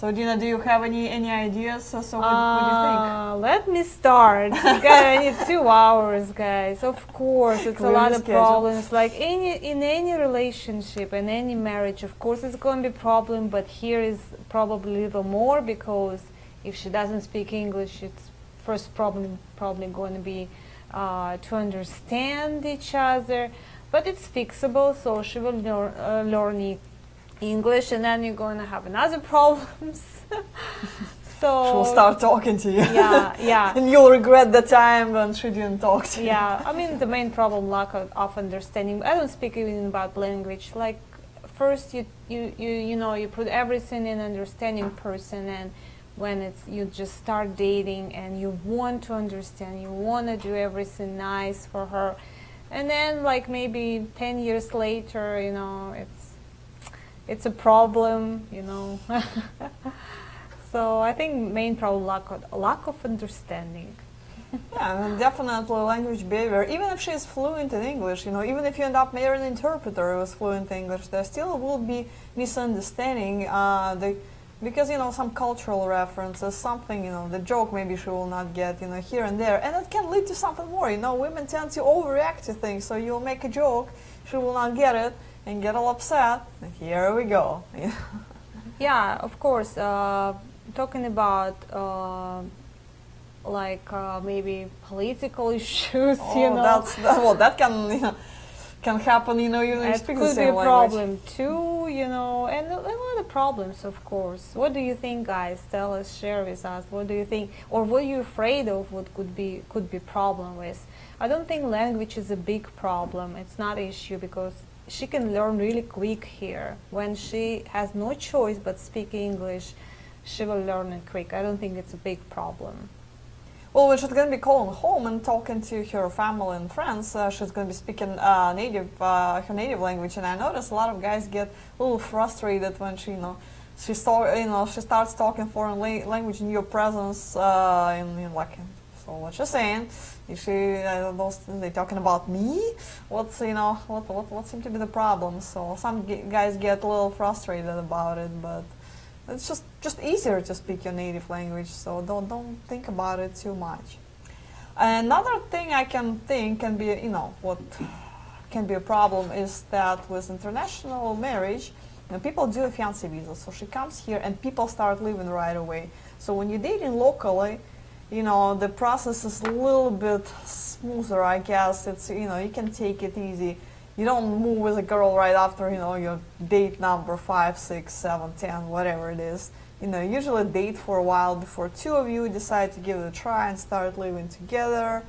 So Dina, do you have any ideas? So what do you think? Let me start. I need 2 hours, guys. Of course, it's a lot of problems. Like in any relationship, in any marriage, of course, it's going to be a problem. But here is probably a little more, because if she doesn't speak English, it's first problem probably going to be to understand each other. But it's fixable, so she will learn English, and then you're going to have another problems. So she'll start talking to you. Yeah. And you'll regret the time when she didn't talk to you. Yeah, I mean, the main problem, lack of understanding. I don't speak even about language. Like, first you put everything in understanding person, and when you just start dating and you want to understand, you want to do everything nice for her, and then like maybe 10 years later, it's a problem, So I think main problem, lack of understanding. Yeah, and definitely language barrier. Even if she's fluent in English, even if you end up marrying an interpreter who is fluent in English, there still will be misunderstanding. Because some cultural references, something, the joke maybe she will not get, here and there, and it can lead to something more. Women tend to overreact to things, so you'll make a joke, she will not get it, and get all upset, and here we go. Yeah, of course. Talking about maybe political issues, that can happen, even if you speak the same language. It could be a problem too, and a lot of problems, of course. What do you think, guys? Tell us, share with us. What do you think, or what are you afraid of? What could be problem with? I don't think language is a big problem. It's not an issue, because she can learn really quick here. When she has no choice but speak English, she will learn it quick. I don't think it's a big problem. Well, when she's going to be calling home and talking to her family and friends, she's going to be speaking her native language. And I notice a lot of guys get a little frustrated when she starts talking foreign language in your presence. So what she's saying? Is they talking about me? What seems to be the problem? So some guys get a little frustrated about it, but it's just easier to speak your native language, so don't think about it too much. Another thing I can think can be, what can be a problem is that with international marriage, people do a fiancé visa. So she comes here and people start living right away. So when you're dating locally, the process is a little bit smoother, I guess. It's, you can take it easy. You don't move with a girl right after, your date number 5, 6, 7, 10, whatever it is. Usually date for a while before two of you decide to give it a try and start living together.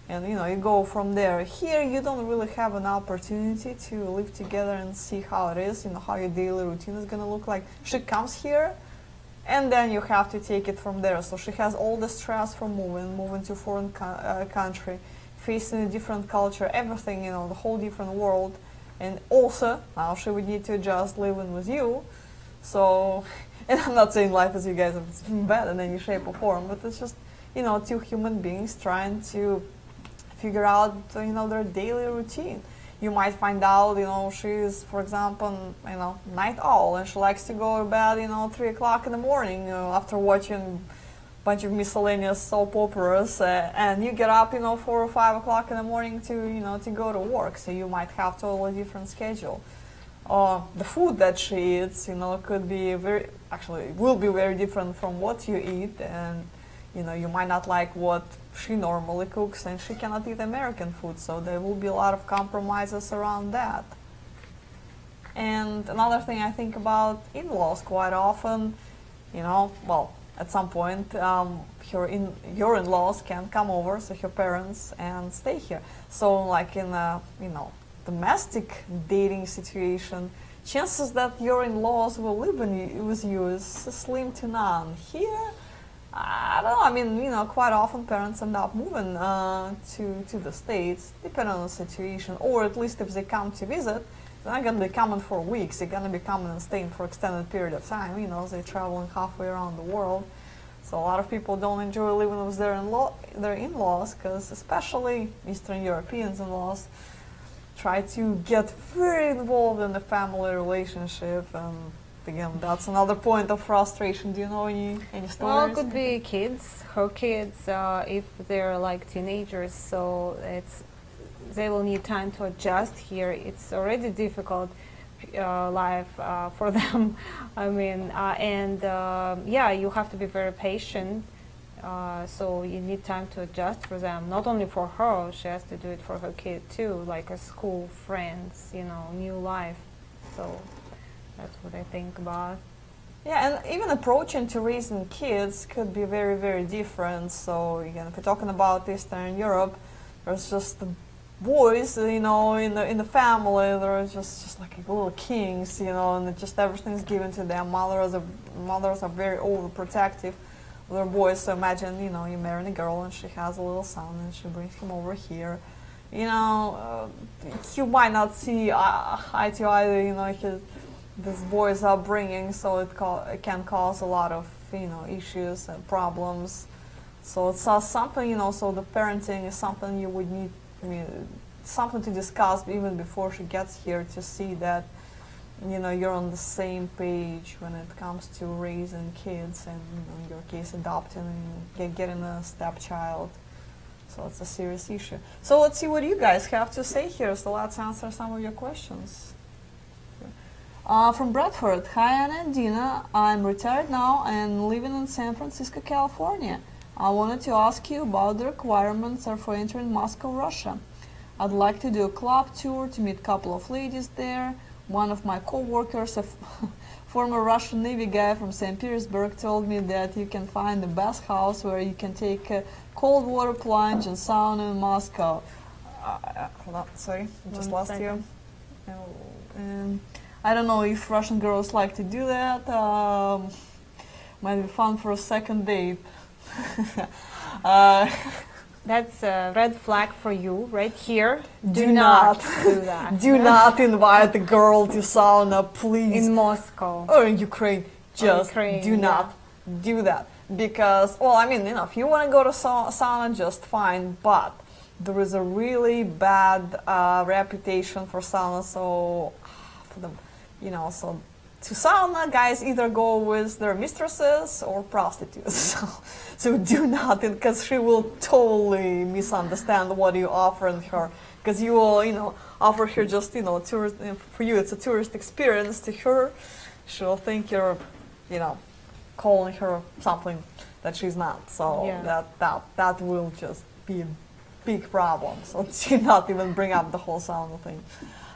And, you go from there. Here, you don't really have an opportunity to live together and see how it is, how your daily routine is going to look like. She comes here, and then you have to take it from there. So she has all the stress from moving to a foreign country, facing a different culture, everything, the whole different world. And also, now she would need to adjust living with you. So, and I'm not saying life as you guys is bad in any shape or form, but it's just, two human beings trying to figure out, their daily routine. You might find out, she's, for example, night owl, and she likes to go to bed, 3 o'clock in the morning after watching bunch of miscellaneous soap operas, and you get up 4 or 5 o'clock in the morning to go to work, so you might have totally different schedule. The food that she eats could be will be very different from what you eat, and you might not like what she normally cooks, and she cannot eat American food, so there will be a lot of compromises around that. And another thing I think about in-laws quite often, at some point, your in-laws can come over, so her parents, and stay here. So, like in a, domestic dating situation, chances that your in-laws will live with you is slim to none. Here, I don't know. I mean, quite often parents end up moving to the States, depending on the situation, or at least if they come to visit, they're not going to be coming for weeks. They're going to be coming and staying for extended period of time. They're traveling halfway around the world. So a lot of people don't enjoy living with their in-laws, because especially Eastern Europeans in-laws try to get very involved in the family relationship, and again, that's another point of frustration. Do you know any stories? Well, it could be her kids, if they're like teenagers, so they will need time to adjust here. It's already difficult life for them. I mean, yeah, you have to be very patient. So you need time to adjust for them. Not only for her, she has to do it for her kid too, like a school, friends, new life. So that's what I think about. Yeah, and even approaching to raising kids could be very, very different. So again, if we're talking about Eastern Europe, there's just the boys, in the family, they're just like little kings, and just everything's given to them. Mothers are very overprotective of their boys. So imagine, you marry a girl and she has a little son and she brings him over here. You might not see eye to eye, this boy's upbringing, so it can cause a lot of issues and problems. So it's something, so the parenting is something you would need, something to discuss even before she gets here, to see that you're on the same page when it comes to raising kids, and in your case adopting and getting a stepchild. So it's a serious issue. So let's see what you guys have to say here. So let's answer some of your questions. From Bradford, hi Anna and Dina, I'm retired now and living in San Francisco, California. I wanted to ask you about the requirements for entering Moscow, Russia. I'd like to do a club tour to meet a couple of ladies there. One of my co-workers, a former Russian Navy guy from St. Petersburg, told me that you can find the best house where you can take a cold water plunge and sauna in Moscow. Hold on, sorry, just lost you. I don't know if Russian girls like to do that. Might be fun for a second date. That's a red flag for you right here. Do not do that. Do not invite a girl to sauna, please. In Moscow. Or in Ukraine. Just do not do that. Because, if you want to go to sauna, just fine. But there is a really bad reputation for sauna. So, for them, so to sauna, guys either go with their mistresses or prostitutes. So do not, because she will totally misunderstand what you offering her. Because you will, offer her just, tourist. For you, it's a tourist experience. To her, she'll think you're, calling her something that she's not. So that will just be a big problem. So do not even bring up the whole sauna thing.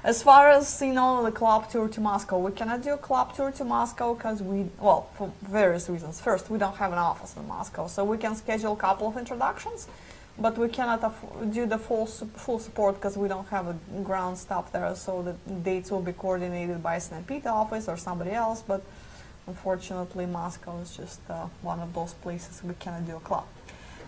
As far as, the club tour to Moscow, we cannot do a club tour to Moscow because for various reasons. First, we don't have an office in Moscow, so we can schedule a couple of introductions, but we cannot do the full support because we don't have a ground staff there, so the dates will be coordinated by SNPT office or somebody else, but unfortunately Moscow is just one of those places we cannot do a club.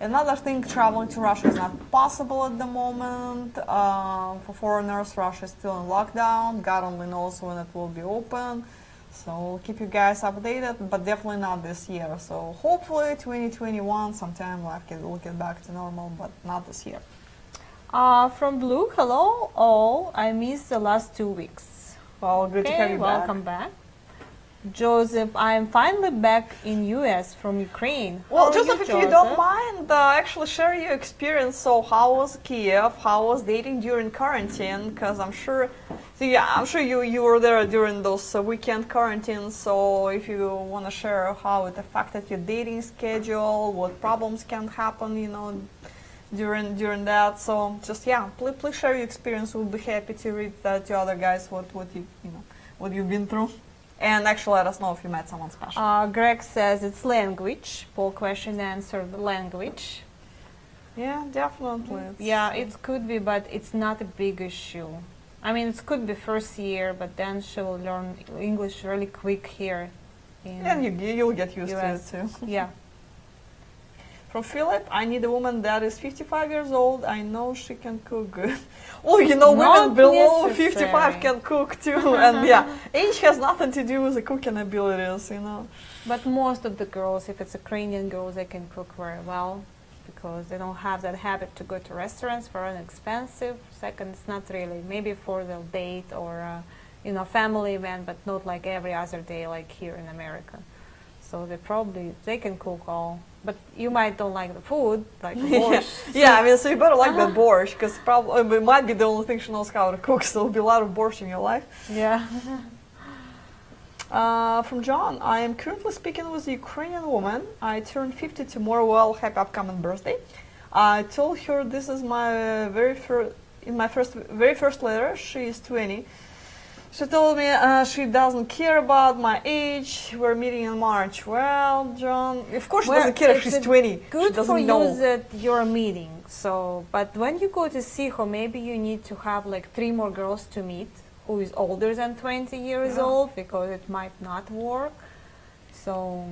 Another thing, traveling to Russia is not possible at the moment. For foreigners, Russia is still in lockdown. God only knows when it will be open. So we'll keep you guys updated, but definitely not this year. So hopefully 2021, sometime we'll get back to normal, but not this year. From Blue, hello all. I missed the last 2 weeks. Well, good to have you back. Welcome back. Joseph, I am finally back in US from Ukraine. Well, Joseph, if you don't mind, actually share your experience. So how was Kiev? How was dating during quarantine? Because I'm sure you were there during those weekend quarantines. So if you want to share how it affected your dating schedule, what problems can happen, during that. So just please share your experience. We'll be happy to read to other guys what you've been through. And actually let us know if you met someone special. Greg says it's language. Poll question answer, language. Yeah, definitely. It could be, but it's not a big issue. It could be first year, but then she will learn English really quick here. And you'll get used to it too. Yeah. From Philip, I need a woman that is 55 years old. I know she can cook good. Women below 55 can cook too. And age has nothing to do with the cooking abilities, But most of the girls, if it's Ukrainian girls, they can cook very well because they don't have that habit to go to restaurants for an expensive. Second, it's not really. Maybe for the date or family event, but not like every other day like here in America. So they can cook all, but you might don't like the food, like borscht. Yeah, I mean, so you better like that borscht, because probably it might be the only thing she knows how to cook, so there'll be a lot of borscht in your life. Yeah. From John, I am currently speaking with a Ukrainian woman. I turned 50 tomorrow. Well, happy upcoming birthday. I told her this is my very first letter. She is 20. She told me she doesn't care about my age. We're meeting in March. Well, John, of course she doesn't care if she's 20. Good she doesn't for know. you that you're meeting. So, but when you go to see her, maybe you need to have like 3 more girls to meet who is older than 20 years old, because it might not work. So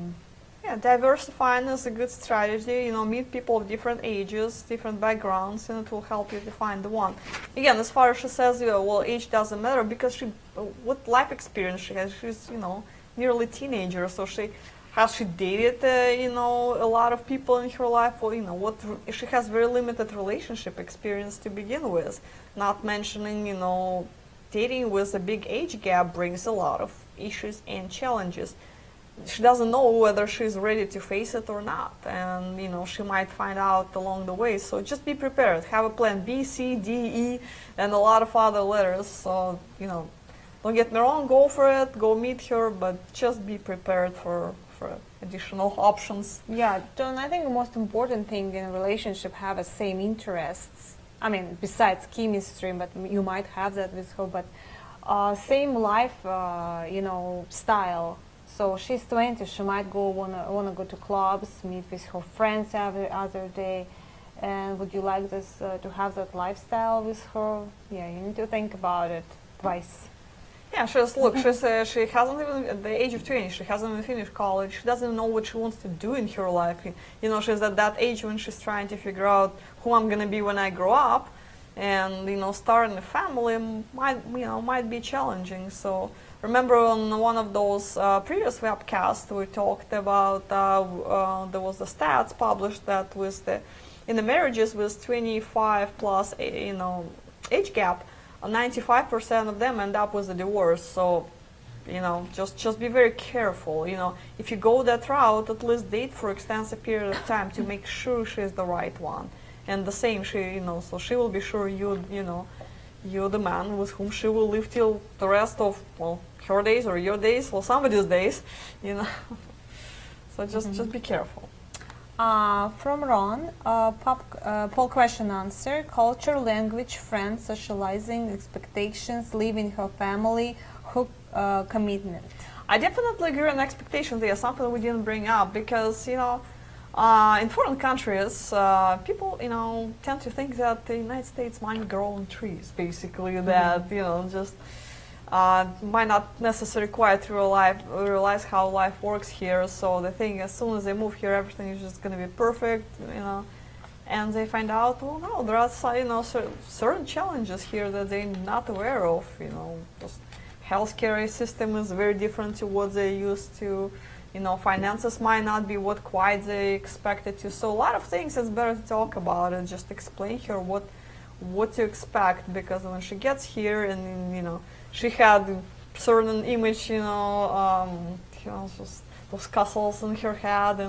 yeah, diversifying is a good strategy. Meet people of different ages, different backgrounds, and it will help you to find the one. Again, as far as she says, well, age doesn't matter, because what life experience she has. She's, nearly teenager, so she dated, a lot of people in her life. Well, she has very limited relationship experience to begin with. Not mentioning, dating with a big age gap brings a lot of issues and challenges. She doesn't know whether she's ready to face it or not, and she might find out along the way. So just be prepared. Have a plan B, C, D, E, and a lot of other letters. So don't get me wrong, go for it, go meet her, but just be prepared for additional options. Yeah, John, I think the most important thing in a relationship have the same interests. I mean, besides chemistry, but you might have that with her, but same life, style. So she's 20, she might wanna go to clubs, meet with her friends every other day. And would you like this to have that lifestyle with her? Yeah, you need to think about it twice. Yeah, she hasn't even, at the age of 20, she hasn't even finished college. She doesn't know what she wants to do in her life. She's at that age when she's trying to figure out who I'm gonna be when I grow up, and starting a family might be challenging. So remember, on one of those previous webcasts, we talked about there was the stats published that in the marriages with 25 plus age gap, 95% of them end up with a divorce. So just be very careful. If you go that route, at least date for extensive period of time to make sure she's the right one. And the same, so she will be sure you're the man with whom she will live till the rest of her days or your days or somebody's days. So just be careful. From Ron, poll question answer: culture, language, friends, socializing, expectations, leaving her family, commitment. I definitely agree on expectations. They are something we didn't bring up, because in foreign countries, people tend to think that the United States might grow on trees, basically. That just might not necessarily quite realize how life works here. So they think as soon as they move here, everything is just going to be perfect, and they find out, well, no, there are certain challenges here that they're not aware of. Just healthcare system is very different to what they used to. Finances might not be what quite they expected to. So a lot of things it's better to talk about and just explain her what to expect, because when she gets here and she had certain image, just those castles in her head,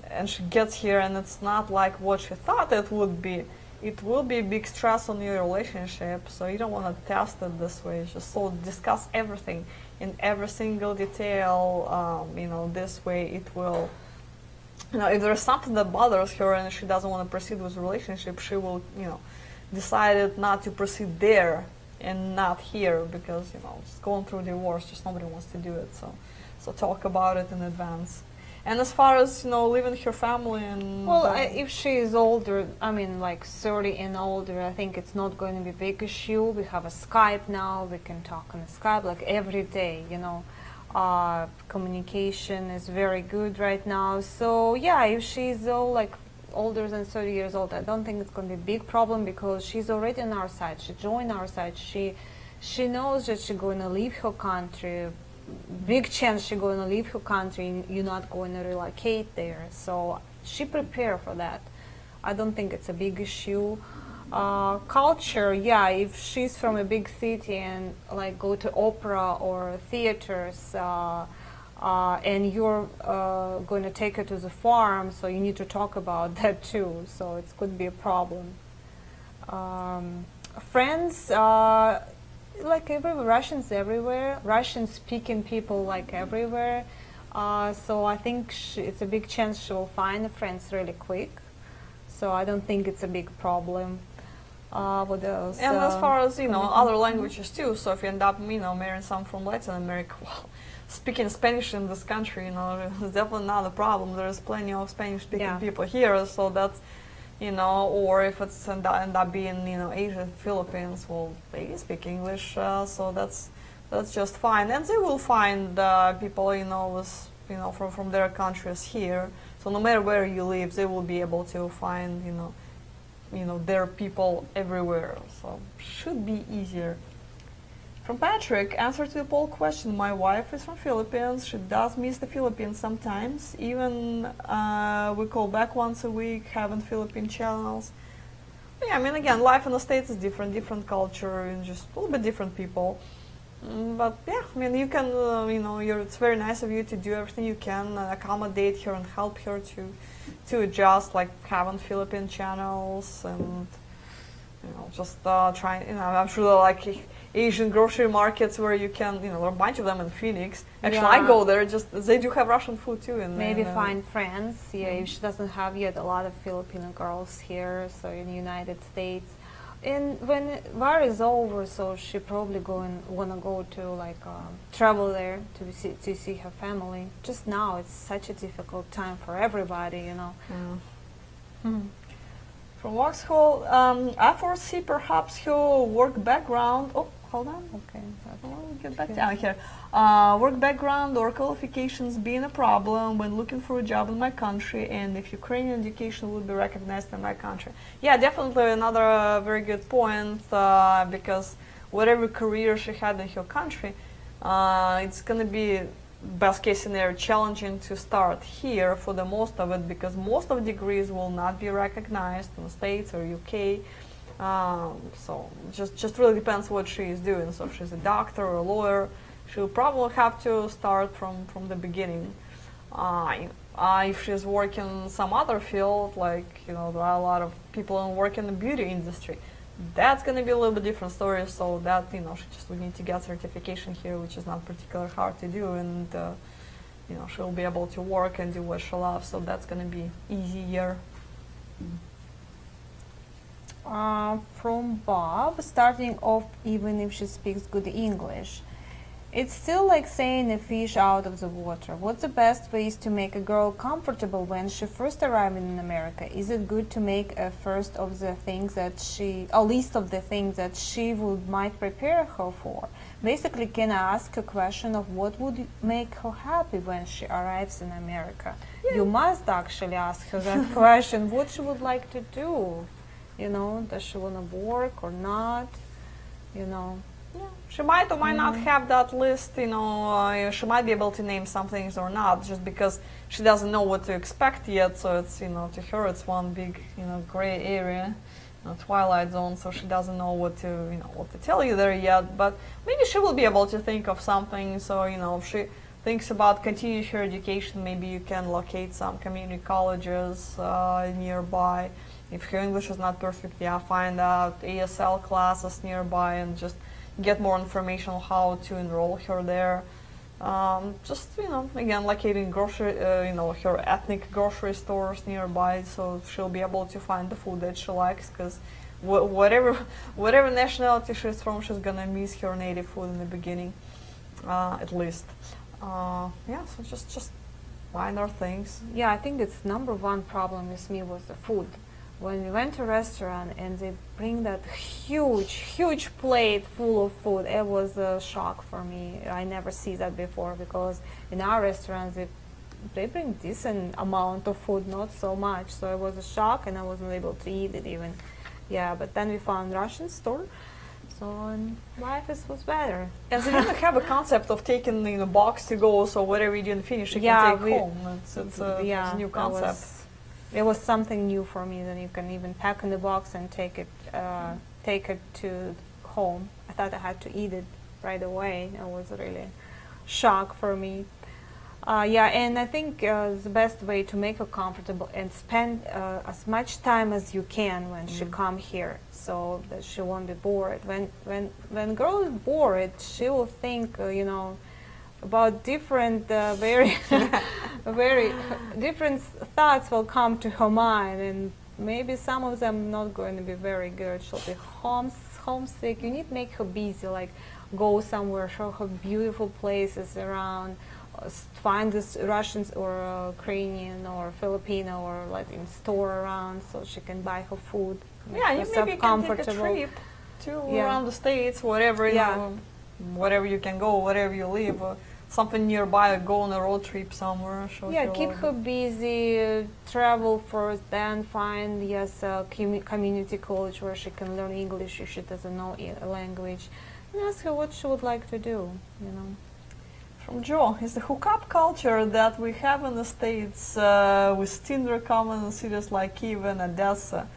and she gets here and it's not like what she thought it would be. It will be a big stress on your relationship, so you don't want to test it this way. Just discuss everything in every single detail. This way it will. If there's something that bothers her and she doesn't want to proceed with the relationship, she will, decide not to proceed there and not here, because just going through divorce, just nobody wants to do it. So talk about it in advance. And as far as leaving her family and if she is older, I mean like 30 and older, I think it's not going to be a big issue. We have a Skype now; we can talk on Skype like every day. Communication is very good right now. So yeah, if she's older than 30 years old, I don't think it's going to be a big problem, because she's already on our side. She joined our side. She knows that she's going to leave her country. Big chance she's going to leave her country and you're not going to relocate there. So she prepared for that. I don't think it's a big issue. culture, yeah, if she's from a big city and like go to opera or theaters, and you're going to take her to the farm, so you need to talk about that too. So it could be a problem. Friends, like Russians everywhere, Russian-speaking people like everywhere. So I think it's a big chance she will find friends really quick. So I don't think it's a big problem. What else? And as far as other languages too. So if you end up marrying someone from Latin America, well, speaking Spanish in this country, is definitely not a problem. There's plenty of Spanish-speaking people here. So that's or if it's end up being Asia, Philippines, well, they speak English. So that's just fine. And they will find people with from their countries here. So no matter where you live, they will be able to find their people everywhere. So should be easier. From Patrick, answer to the poll question. My wife is from Philippines. She does miss the Philippines sometimes. Even we call back once a week, having Philippine channels. Yeah, I mean, again, life in the States is different culture, and just a little bit different people. But yeah, I mean, you can, it's very nice of you to do everything you can, accommodate her and help her to adjust, like having Philippine channels and just trying. I'm sure there are like Asian grocery markets where you can, there are a bunch of them in Phoenix. Actually, I go there. They do have Russian food too. And maybe find friends. Yeah, if she doesn't have yet a lot of Filipino girls here, so in the United States. And when war is over, so she probably wanna go to like travel there to see her family. Just now, it's such a difficult time for everybody, From Vauxhall, I foresee perhaps her work background. Oh, hold on. Okay. We'll get back down here. Work background or qualifications being a problem when looking for a job in my country, and if Ukrainian education would be recognized in my country. Yeah, definitely another very good point, because whatever career she had in her country, it's going to be, best case scenario, challenging to start here for the most of it, because most of the degrees will not be recognized in the States or UK. So just really depends what she is doing. So if she's a doctor or a lawyer, she'll probably have to start from the beginning. If she's working in some other field, like there are a lot of people who work in the beauty industry, that's going to be a little bit different story. So that she just would need to get certification here, which is not particularly hard to do, and she'll be able to work and do what she loves. So that's going to be easier. From Bob, starting off, even if she speaks good English, it's still like saying a fish out of the water. What's the best ways to make a girl comfortable when she first arrives in America? Is it good to make a list of the things that she might prepare her for? Basically, can I ask a question of what would make her happy when she arrives in America? Yeah. You must actually ask her that question, what she would like to do. Does she want to work or not? Yeah. She might or might not have that list, she might be able to name some things or not, just because she doesn't know what to expect yet. So it's, to her it's one big, gray area, twilight zone. So she doesn't know what to tell you there yet. But maybe she will be able to think of something. So, if she thinks about continuing her education, maybe you can locate some community colleges nearby. If her English is not perfect, find out ASL classes nearby and just get more information on how to enroll her there. Again, locating her ethnic grocery stores nearby, so she'll be able to find the food that she likes, because whatever nationality she's from, she's gonna miss her native food in the beginning, at least. So just find our things. Yeah, I think it's number one problem with me was the food. When we went to a restaurant and they bring that huge plate full of food, it was a shock for me. I never see that before, because in our restaurants they bring decent amount of food, not so much. So it was a shock, and I wasn't able to eat it even. Yeah, but then we found Russian store, so life was better. And they didn't have a concept of taking box to go, so whatever you didn't finish, you can take home. It's a new concept. it was something new for me. Then you can even pack in the box and take it to home. I thought I had to eat it right away. It was really shock for me. Yeah, and I think the best way to make her comfortable and spend as much time as you can when she come here, so that she won't be bored. When girl is bored, she will think, about different, very different thoughts will come to her mind, and maybe some of them not going to be very good. She'll be homesick. You need to make her busy, like go somewhere, show her beautiful places around. Find this Russian or Ukrainian or Filipino or Latin store around so she can buy her food. Yeah, you maybe can take a trip to around the States, whatever, whatever you can go, wherever you live, something nearby, go on a road trip somewhere. Keep her busy, travel first, then find, a community college where she can learn English if she doesn't know a language. And ask her what she would like to do, From Joe, is the hookup culture that we have in the States with Tinder common in cities like Kyiv and Odessa?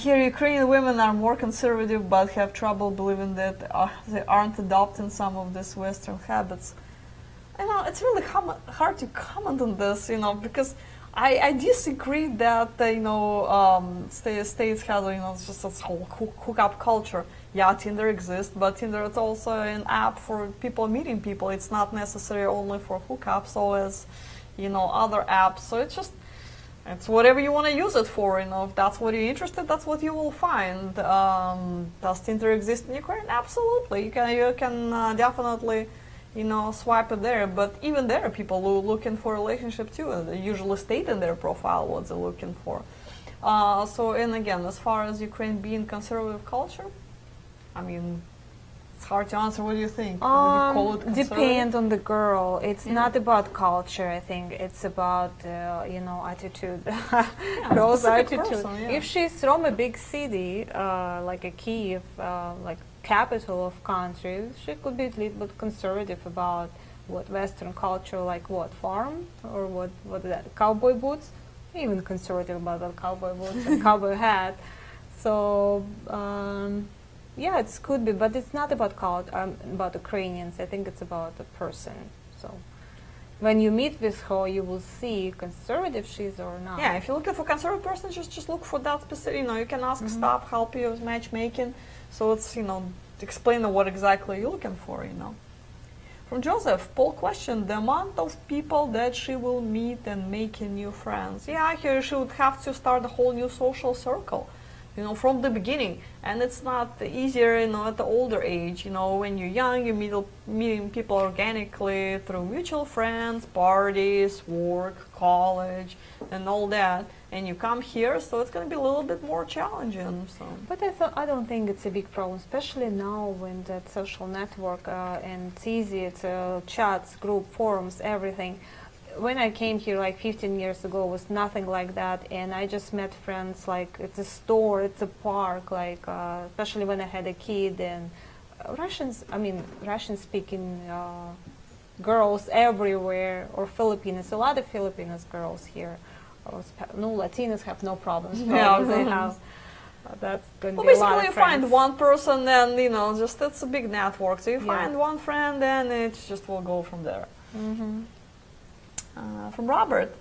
Here, Ukrainian women are more conservative but have trouble believing that they aren't adopting some of these Western habits. It's really hard to comment on this, because I disagree that, states have, just this whole hookup culture. Yeah, Tinder exists, but Tinder is also an app for people meeting people. It's not necessarily only for hookups, so as, other apps. So it's whatever you want to use it for. If that's what you're interested, that's what you will find. Does Tinder exist in Ukraine? Absolutely. You can definitely, swipe it there. But even there, people are looking for a relationship too. They usually state in their profile what they're looking for. And again, as far as Ukraine being conservative culture, it's hard to answer. What do you think? Would you call it conservative? Depend on the girl. It's not about culture. I think it's about attitude. Girl's attitude. Person, If she's from a big city like a Kyiv, like capital of country, she could be a little bit conservative about what Western culture, like what farm or what that cowboy boots. Even conservative about that cowboy boots and cowboy hat. So. It could be, but it's not about about Ukrainians. I think it's about the person. So, when you meet with her, you will see conservative she is or not. Yeah, if you're looking for conservative person, just look for that specific. You can ask staff, help you with matchmaking. So it's explain what exactly you're looking for. From Joseph, Paul questioned the amount of people that she will meet and making new friends. Yeah, here she would have to start a whole new social circle. From the beginning, and it's not easier, at the older age. When you're young, you're meeting people organically through mutual friends, parties, work, college, and all that. And you come here, so it's going to be a little bit more challenging. So. But I don't think it's a big problem, especially now when that social network and it's easy. It's chats, group, forums, everything. When I came here like 15 years ago, it was nothing like that, and I just met friends like it's a store, it's a park, like especially when I had a kid, and Russian-speaking girls everywhere, or Filipinos, a lot of Filipinos girls here. Latinos have no problems. They have. That's going to be a lot of basically you friends. find one person, and it's a big network. So you find one friend, and it just will go from there. From Robert,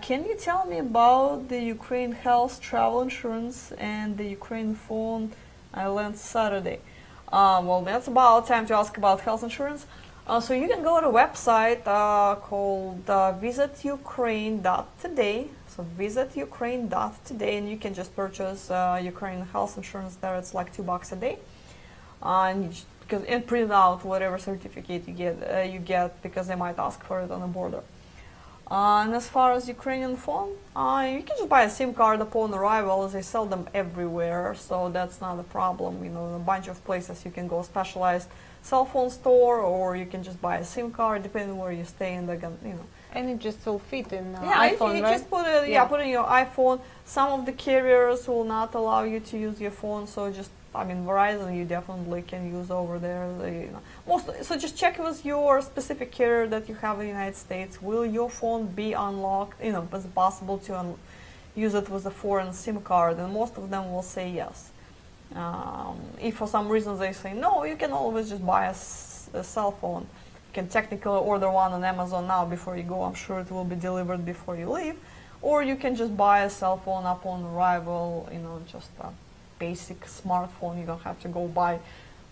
can you tell me about the Ukraine health travel insurance and the Ukraine phone I learned Saturday? Well, that's about time to ask about health insurance. So you can go to a website called visitukraine.today. So visitukraine.today, and you can just purchase Ukraine health insurance there. It's like $2 a day. And print out whatever certificate you get because they might ask for it on the border. And as far as Ukrainian phone, you can just buy a SIM card upon arrival. They sell them everywhere, so that's not a problem. A bunch of places you can go, specialized cell phone store, or you can just buy a SIM card depending where you stay in the. And it just will fit in iPhone, you right? Just put it in your iPhone. Some of the carriers will not allow you to use your phone, so just I mean, Verizon you definitely can use over there. So just check with your specific carrier that you have in the United States. Will your phone be unlocked? Is it possible to use it with a foreign SIM card? And most of them will say yes. If for some reason they say no, you can always just buy a cell phone. You can technically order one on Amazon now before you go. I'm sure it will be delivered before you leave. Or you can just buy a cell phone upon arrival, just a basic smartphone. You don't have to go buy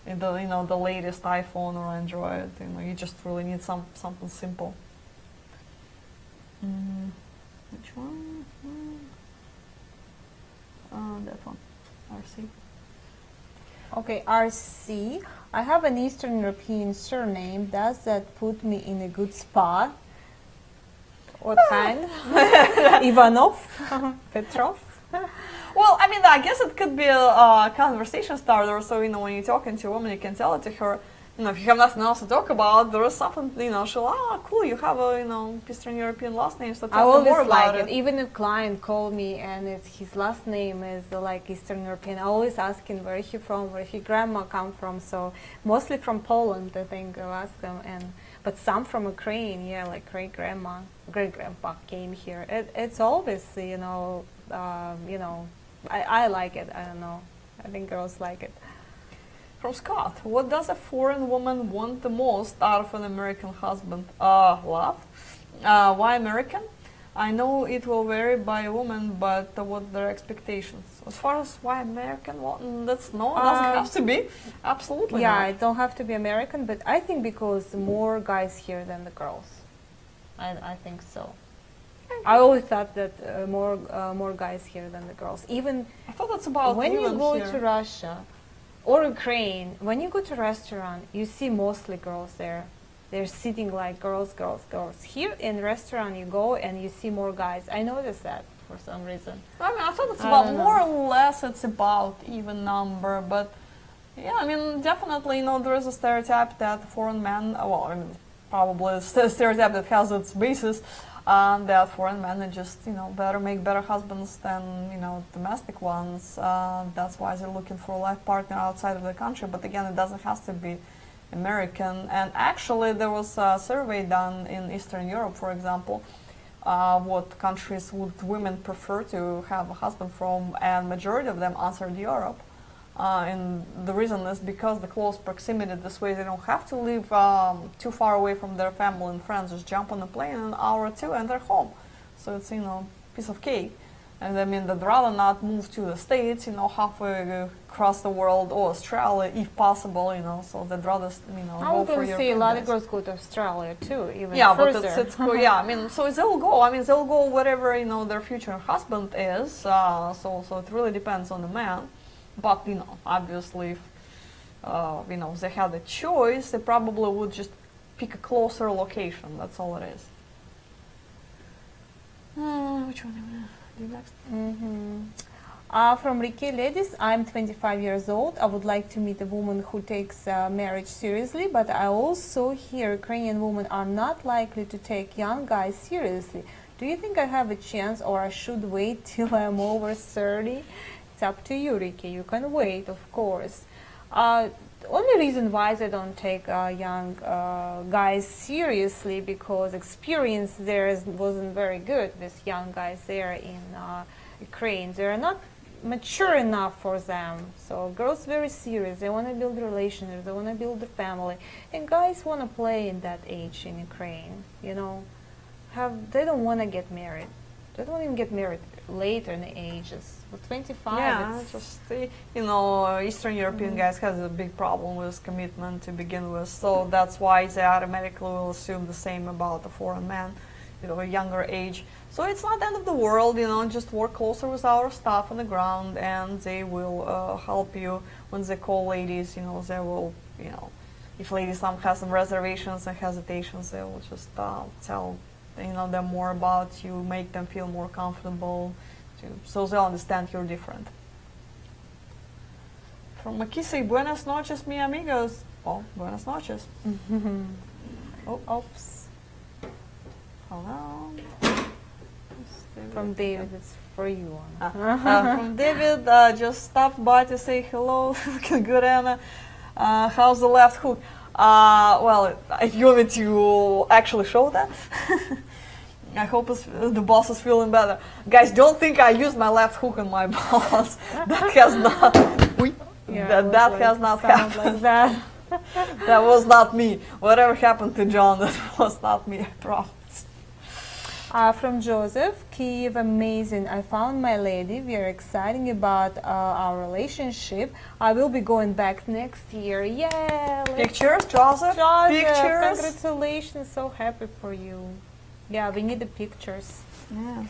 the latest iPhone or Android. You just really need something simple. Which one? That one. RC. Okay, RC. I have an Eastern European surname. Does that put me in a good spot? What kind? Ivanov? Petrov? Well, I mean, I guess it could be a conversation starter. So, when you're talking to a woman, you can tell it to her. If you have nothing else to talk about, there is something, she'll, cool, you have a, Eastern European last name, so tell me more about it. Even if client called me and his last name is like Eastern European, I always ask him where he from, where his grandma come from. So mostly from Poland, I think I'll ask them, but some from Ukraine, like great-grandpa came here. It's always, I like it, I don't know. I think girls like it. From Scott, what does a foreign woman want the most out of an American husband? Love. Why American? I know it will vary by a woman, but what their expectations? As far as why American, well, it doesn't have to be. Absolutely yeah, not. It don't have to be American, but I think because more guys here than the girls. I think so. I always thought that more guys here than the girls. Even I thought that's about when you go here. to Russia or Ukraine, when you go to a restaurant, you see mostly girls there. They're sitting like girls, girls, girls. Here in restaurant, you go and you see more guys. I noticed that for some reason. I mean, I thought it's about more or less. It's about even number, but yeah, I mean, definitely, there is a stereotype that foreign men. Probably a stereotype that has its basis. That foreign men are just, make better husbands than, domestic ones. That's why they're looking for a life partner outside of the country. But again, it doesn't have to be American. And actually, there was a survey done in Eastern Europe, for example, what countries would women prefer to have a husband from, and majority of them answered Europe. And the reason is because the close proximity, this way they don't have to live too far away from their family and friends, just jump on a plane in an hour or two and they're home. So it's, piece of cake. And I mean, they'd rather not move to the States, halfway across the world, or Australia, if possible, so they'd rather, go for your a lot of girls go to Australia too, even further. But yeah, I mean, so they'll go wherever, their future husband is, so it really depends on the man. But, obviously, if, they had a choice, they probably would just pick a closer location. That's all it is. Which one do next? From Ricky, ladies, I'm 25 years old. I would like to meet a woman who takes marriage seriously, but I also hear Ukrainian women are not likely to take young guys seriously. Do you think I have a chance, or I should wait till I'm over 30? It's up to you, Ricky. You can wait, of course. Only reason why they don't take young guys seriously, because experience there wasn't very good with young guys there in Ukraine. They're not mature enough for them. So girls very serious. They want to build relationships. They want to build a family. And guys want to play in that age in Ukraine. They don't want to get married. They don't even get married later in the ages. With 25, yeah, Eastern European guys have a big problem with commitment to begin with, so that's why they automatically will assume the same about a foreign man, a younger age. So it's not the end of the world, just work closer with our staff on the ground, and they will help you when they call ladies. They will, if ladies have some reservations and hesitations, they will just tell them more about you, make them feel more comfortable, so they'll understand you're different. From Makisi, buenas noches, mi amigos. Oh, buenas noches. Oh, oops. Hold on. From David, it's for you. From David, just stopped by to say hello. Good, Anna. How's the left hook? Well, you want me to actually show that? I hope the boss is feeling better. Guys, don't think I used my left hook on my boss. That has not. That has not happened. Like that. That was not me. Whatever happened to John, that was not me. I promise. From Joseph, Kiev, amazing. I found my lady. We are excited about our relationship. I will be going back next year. Yeah. Pictures, Joseph? Pictures. Congratulations. So happy for you. Yeah, we need the pictures. Yeah.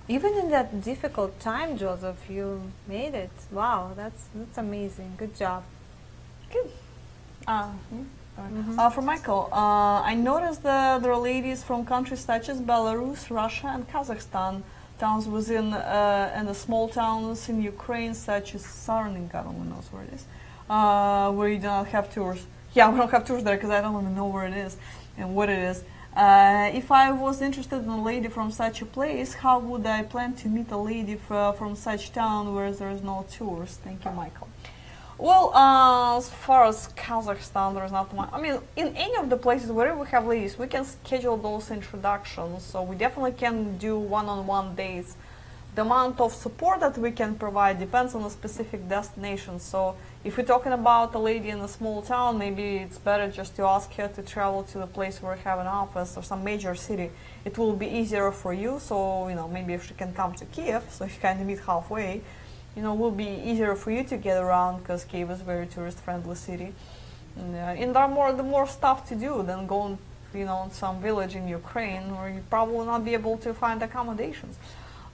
Even in that difficult time, Joseph, you made it. Wow, that's amazing. Good job. Good. From Michael, I noticed that there are ladies from countries such as Belarus, Russia, and Kazakhstan, towns within and the small towns in Ukraine, such as Sarning, I don't know where it is, where you do not have tours. Yeah, we don't have tours there because I don't even know where it is and what it is. If I was interested in a lady from such a place, how would I plan to meet a lady from such town where there is no tours? Thank you, Michael. Well, as far as Kazakhstan, there's not much. I mean, in any of the places wherever we have ladies, we can schedule those introductions. So we definitely can do one-on-one dates. The amount of support that we can provide depends on a specific destination. So if we're talking about a lady in a small town, maybe it's better just to ask her to travel to the place where we have an office or some major city. It will be easier for you. So, maybe if she can come to Kiev, so you kind of meet halfway, will be easier for you to get around because Kiev is a very tourist-friendly city. And there are more stuff to do than going, in some village in Ukraine where you probably will not be able to find accommodations.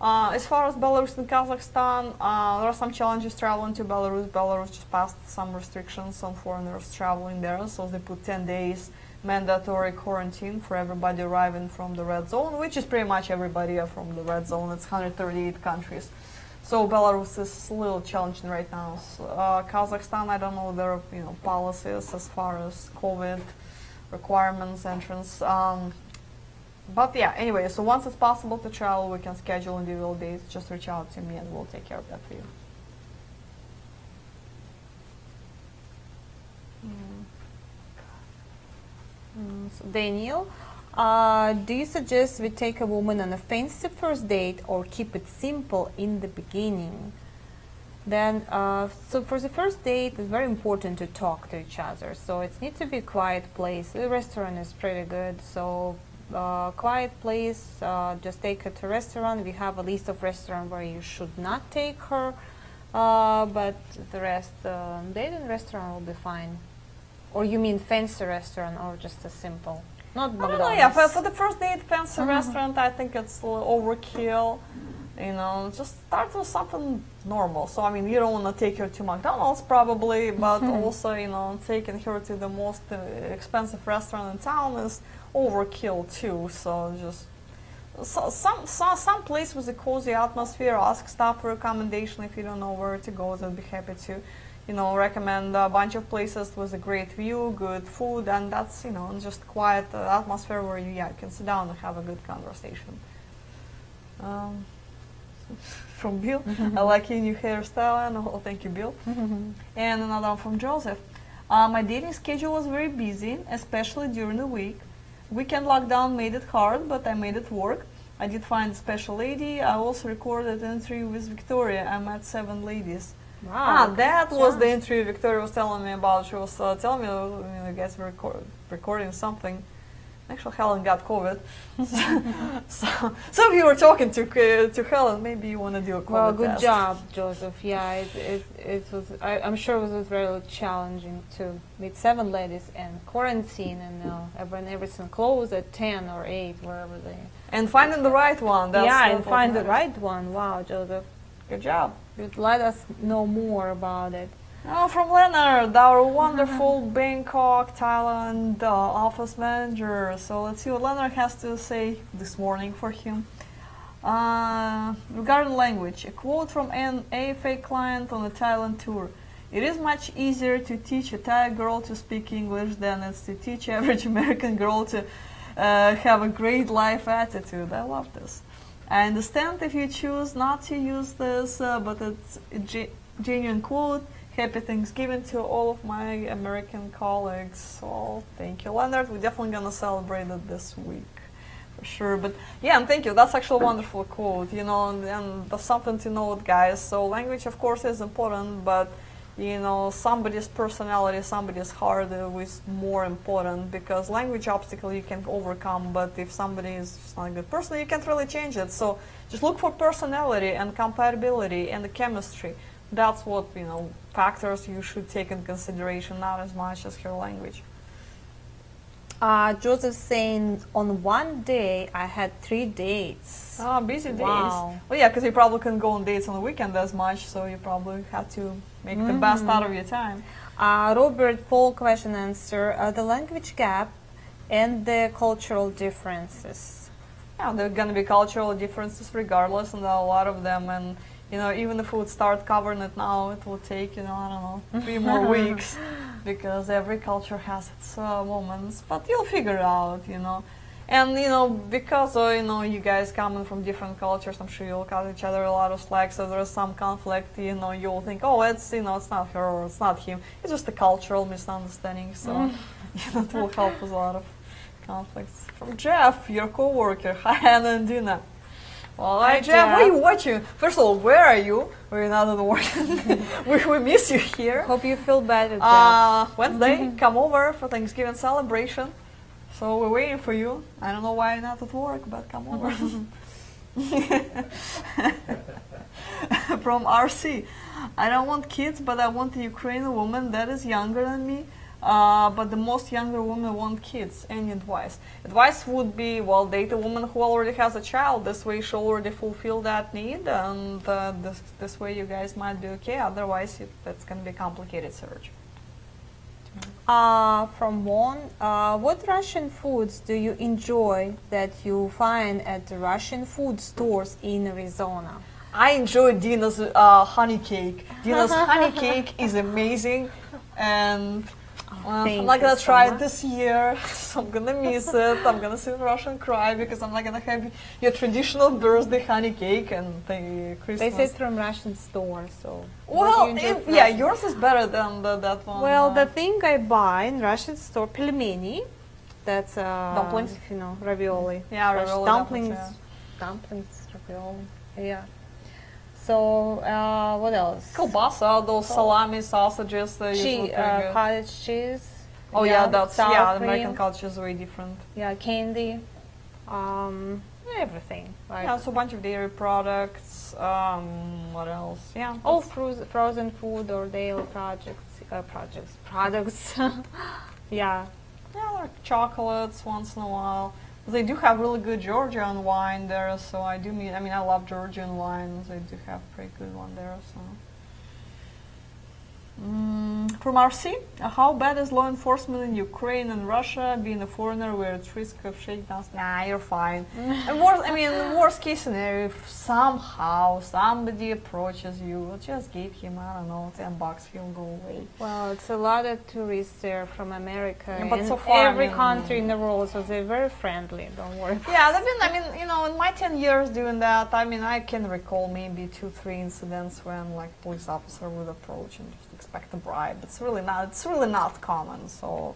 As far as Belarus and Kazakhstan, there are some challenges traveling to Belarus. Belarus just passed some restrictions on foreigners traveling there, so they put 10 days mandatory quarantine for everybody arriving from the red zone, which is pretty much everybody from the red zone. It's 138 countries. So Belarus is a little challenging right now. So, Kazakhstan, I don't know their policies as far as COVID requirements, entrance. But yeah, anyway, so once it's possible to travel, we can schedule individual dates. Just reach out to me and we'll take care of that for you. So Daniel, do you suggest we take a woman on a fancy first date or keep it simple in the beginning? Then, so for the first date, it's very important to talk to each other. So it needs to be a quiet place. The restaurant is pretty good, so quiet place, just take her to a restaurant. We have a list of restaurants where you should not take her, but the rest, date in restaurant will be fine. Or you mean fancy restaurant or just a simple? Not McDonald's. I don't know, yeah, for the first date, fancy restaurant, I think it's a little overkill. Just start with something normal. So, I mean, you don't want to take her to McDonald's probably, but also, taking her to the most expensive restaurant in town is overkill too. So just some place with a cozy atmosphere. Ask staff for recommendation if you don't know where to go. They'll be happy to, recommend a bunch of places with a great view, good food, and that's just quiet atmosphere where you can sit down and have a good conversation. From Bill, I like your new hairstyle, and thank you, Bill. And another one from Joseph. My dating schedule was very busy, especially during the week. Weekend lockdown made it hard, but I made it work. I did find a special lady. I also recorded an interview with Victoria. I met 7 ladies. Wow. That was the interview Victoria was telling me about. She was telling me, I guess we're recording something. Actually, Helen got COVID. So if you were talking to Helen, maybe you want to do a COVID test. Well, good job, Joseph. Yeah, it was. I'm sure it was very challenging to meet 7 ladies and quarantine and when everything closed at 10 or 8, wherever they. And finding the right one. And find the right one. Wow, Joseph. Good job. You'd let us know more about it. From Leonard, our wonderful Bangkok, Thailand office manager. So let's see what Leonard has to say this morning for him. Regarding language, a quote from an AFA client on a Thailand tour. It is much easier to teach a Thai girl to speak English than it's to teach average American girl to have a great life attitude. I love this. I understand if you choose not to use this, but it's a genuine quote. Happy Thanksgiving to all of my American colleagues. So thank you, Leonard. We're definitely gonna celebrate it this week, for sure. But yeah, and thank you. That's actually a wonderful quote, you know, and that's something to note, guys. So language, of course, is important, but you know, somebody's personality, somebody's heart is more important, because language obstacle you can overcome, but if somebody is just not a good person, you can't really change it. So just look for personality and compatibility and the chemistry. That's what, you know, factors you should take in consideration, not as much as her language. Joseph saying, on one day I had 3 dates. Ah, busy days. Wow. Well, yeah, because you probably couldn't go on dates on the weekend as much, so you probably had to make the best out of your time. Robert, poll question answer, the language gap and the cultural differences. Yeah, there are going to be cultural differences regardless, and there are a lot of them. And you know, even if we would start covering it now, it will take, you know, I don't know, 3 more weeks, because every culture has its moments. But you'll figure it out, you know. And you know, because you know, you guys coming from different cultures, I'm sure you'll cut each other a lot of slack. So there's some conflict, you know, you'll think, oh, it's, you know, it's not her or it's not him. It's just a cultural misunderstanding. So you know, it will help with a lot of conflicts. From Jeff, your coworker. Hi, Anna and Dina. Well, hi, Jeff. What are you watching? First of all, where are you? We're not at work. we miss you here. Hope you feel better, Jeff. Wednesday, come over for Thanksgiving celebration. So we're waiting for you. I don't know why you're not at work, but come over. From RC. I don't want kids, but I want a Ukrainian woman that is younger than me. But the most younger women want kids. Any advice? Advice would be, well, date a woman who already has a child. This way she'll already fulfill that need, and this way you guys might be okay. Otherwise, it's going to be a complicated search. From Won, what Russian foods do you enjoy that you find at the Russian food stores in Arizona? I enjoy Dina's honey cake. Dina's honey cake is amazing, and I'm not gonna try it this year, so I'm gonna miss it. I'm gonna sit in Russia and cry because I'm not gonna have your traditional birthday honey cake and the Christmas. They said from Russian store, so. Well, yeah, yours is better than that one. Well, the thing I buy in Russian store, pelmeni, that's dumplings. If you know, ravioli. Yeah, ravioli dumplings, ravioli. Yeah. So what else? Kielbasa, those salami sausages. Cottage cheese. Oh yeah, that's sour the cream. American culture is way different. Yeah, candy, everything. Like yeah, so a bunch of dairy products. What else? Yeah, all frozen food or daily products. Yeah. Yeah, like chocolates once in a while. They do have really good Georgian wine there, so I mean, I love Georgian wines. They do have pretty good one there, so. From RC, how bad is law enforcement in Ukraine and Russia? Being a foreigner, we're at risk of shakedowns. Nah, you're fine. And the worst case scenario, if somehow somebody approaches you, just give him, I don't know, $10, he'll go away. Well, it's a lot of tourists there from America, yeah, but and so far, every country in the world, so they're very friendly. Don't worry. Yeah, you know, in my 10 years doing that, I can recall maybe 2-3 incidents when like police officer would approach and just expect a bribe. It's really not common, so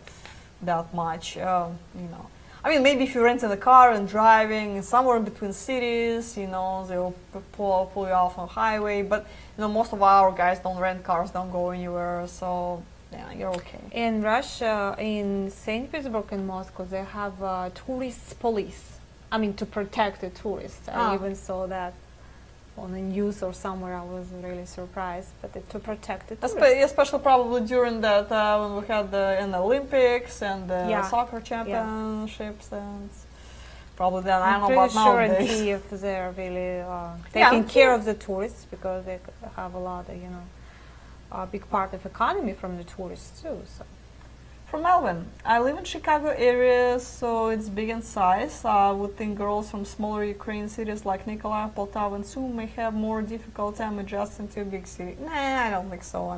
that much, you know. Maybe if you're renting a car and driving somewhere in between cities, you know, they'll pull you off on the highway, but you know, most of our guys don't rent cars, don't go anywhere, so yeah, you're okay. In Russia, in St. Petersburg and Moscow, they have tourist police. To protect the tourists. I even saw that on the news or somewhere. I was really surprised, but to protect the tourists. Especially probably during that when we had the Olympics and the soccer championships, and probably then I don't know about nowadays. I'm pretty sure in Kiev they're really taking care of the tourists, because they have a lot of, a big part of economy from the tourists too. So. From Melbourne, I live in Chicago area, so it's big in size. I would think girls from smaller Ukrainian cities like Nikolaev, Poltava, and Sumy may have more difficult time adjusting to a big city. Nah, I don't think so.